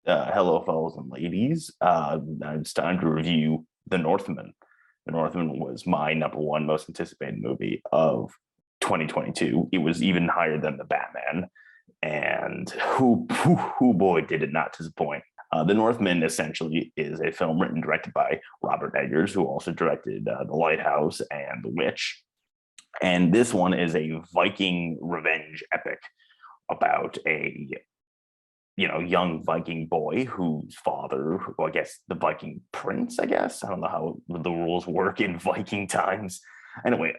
Hello, fellows and ladies. It's time to review The Northman. The Northman was my number one most anticipated movie of 2022. It was even higher than The Batman, and who boy did it not disappoint. The Northman essentially is a film written and directed by Robert Eggers, who also directed The Lighthouse and The Witch. And this one is a Viking revenge epic about a young Viking boy whose father, well, I guess the Viking prince, I guess. I don't know how the rules work in Viking times. Anyway,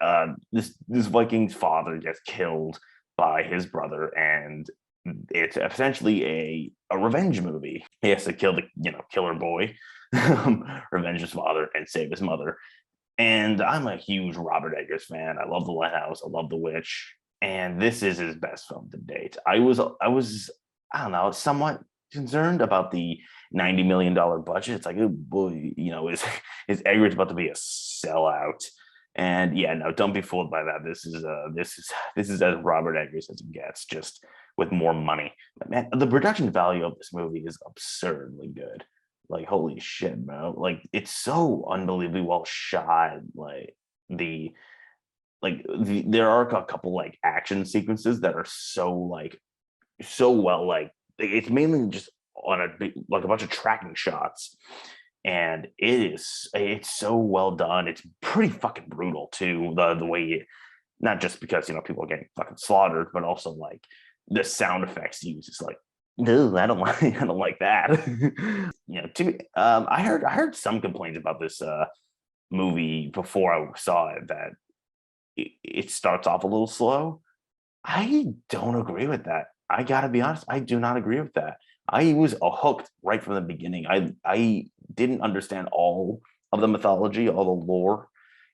this Viking's father gets killed by his brother, and it's essentially a revenge movie. He has to kill the killer boy, revenge his father, and save his mother. And I'm a huge Robert Eggers fan. I love The Lighthouse. I love The Witch, and this is his best film to date. I don't know, somewhat concerned about the $90 million budget. It's like, oh boy, is Eggers about to be a sellout? And yeah, no, don't be fooled by that. This is as Robert Eggers as it gets, just with more money. But man, the production value of this movie is absurdly good. Like, holy shit, bro! Like, it's so unbelievably well shot. The there are a couple like action sequences that are so well, like it's mainly just on a bunch of tracking shots, and it's so well done. It's pretty fucking brutal too, the way not just because people are getting fucking slaughtered, but also like the sound effects used. It's like, no, I don't like I don't like that. I heard some complaints about this movie before I saw it, that it starts off a little slow. I don't agree with that. I gotta be honest, I do not agree with that. I was hooked right from the beginning. I didn't understand all of the mythology, all the lore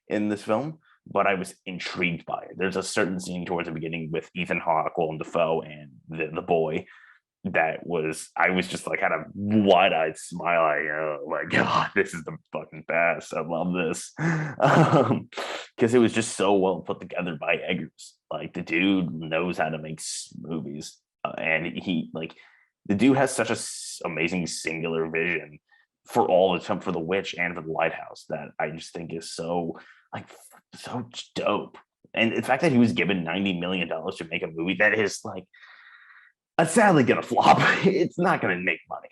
in this film, but I was intrigued by it. There's a certain scene towards the beginning with Ethan Hawke, Willem Dafoe, and the boy that was I was just like had a wide-eyed smile, like, oh my god, this is the fucking best. I love this. Because it was just so well put together by Eggers. Like, the dude knows how to make movies, and the dude has such a amazing singular vision for all the time, for The Witch and for The Lighthouse, that I just think is like so dope. And the fact that he was given $90 million to make a movie that is like, it's sadly gonna flop. It's not gonna make money.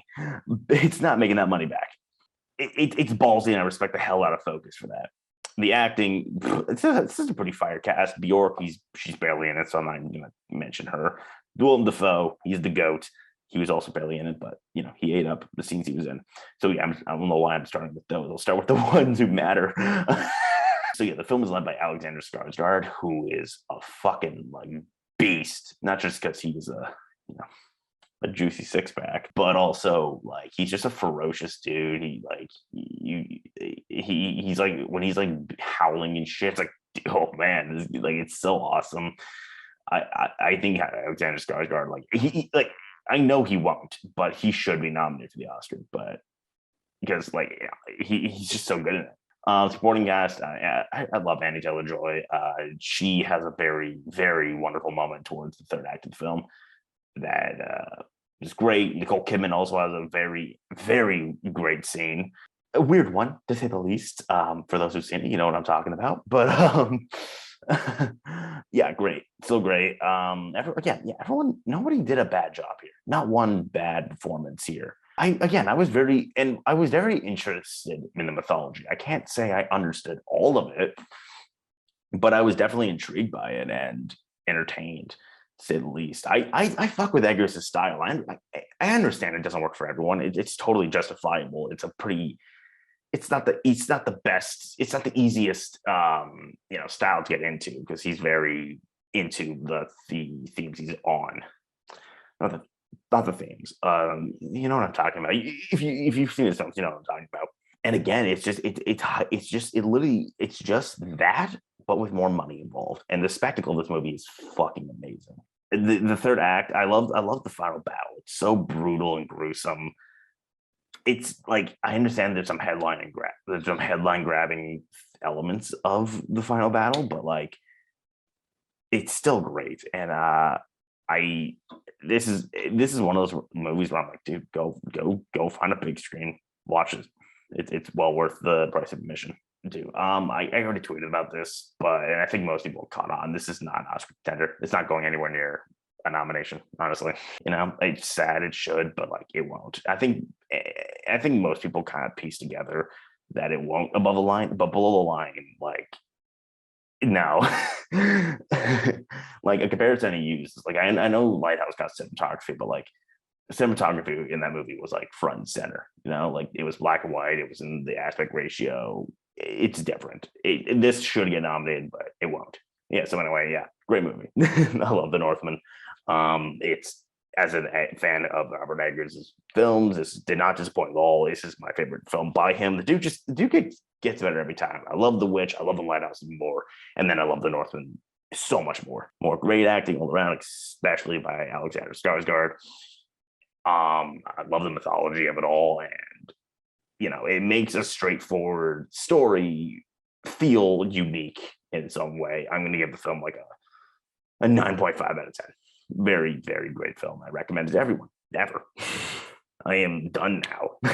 It's not making that money back. It's ballsy, and I respect the hell out of Focus for that. The acting, this is a pretty fire cast. Bjork, she's barely in it, so I'm not gonna mention her. Willem Dafoe, he's the goat. He was also barely in it, but he ate up the scenes he was in. So yeah, I don't know why I'm starting with those. I'll start with the ones who matter. So yeah, the film is led by Alexander Skarsgård, who is a fucking like beast. Not just because he's you know a juicy six pack, but also like he's just a ferocious dude. He's like, when he's like howling and shit, it's like, oh man, it's so awesome. I think Alexander Skarsgård, like I know he won't, but he should be nominated for the Oscar, but because he's just so good in it. Supporting cast, I love Annie Taylor-Joy. She has a very, very wonderful moment towards the third act of the film that is great. Nicole Kidman also has a very, very great scene. A weird one, to say the least. For those who've seen it, you know what I'm talking about. But yeah, great, still great. Everyone, nobody did a bad job here. Not one bad performance here. I was very interested in the mythology. I can't say I understood all of it, but I was definitely intrigued by it and entertained, to say the least. I fuck with Eggers' style. I understand it doesn't work for everyone. It's totally justifiable. It's not the best. It's not the easiest style to get into, because he's very into the themes he's on. Not the themes. You know what I'm talking about. If you've seen this film, you know what I'm talking about. And again, it's just that, but with more money involved. And the spectacle of this movie is fucking amazing. The third act, I love the final battle. It's so brutal and gruesome. It's like, I understand there's some headline grabbing elements of the final battle, but like, it's still great. And This is one of those movies where I'm like, dude, go find a big screen, watch it. It's well worth the price of admission too. I already tweeted about this, but and I think most people caught on. This is not an Oscar contender. It's not going anywhere near a nomination, honestly. It's sad it should, but like it won't. I think most people kind of piece together that it won't above the line, but below the line, like no. Like a comparison he used, like I know Lighthouse got cinematography, but like cinematography in that movie was like front and center, like it was black and white, it was in the aspect ratio. It's different. This should get nominated, but it won't. Yeah, so anyway, yeah, great movie. I love The Northman. It's as a fan of Robert Eggers' films, this did not disappoint at all. This is my favorite film by him. The dude gets better every time. I love The Witch, I love The Lighthouse more, and then I love The Northman so much more. More great acting all around, especially by Alexander Skarsgård. I love the mythology of it all, and it makes a straightforward story feel unique in some way. I'm going to give the film like a 9.5 out of 10. Very, very great film. I recommend it to everyone. Never. I am done now.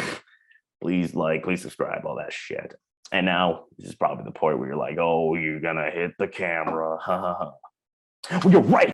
Please please subscribe, all that shit. And now this is probably the point where you're like, oh, you're gonna hit the camera. Well, you're right.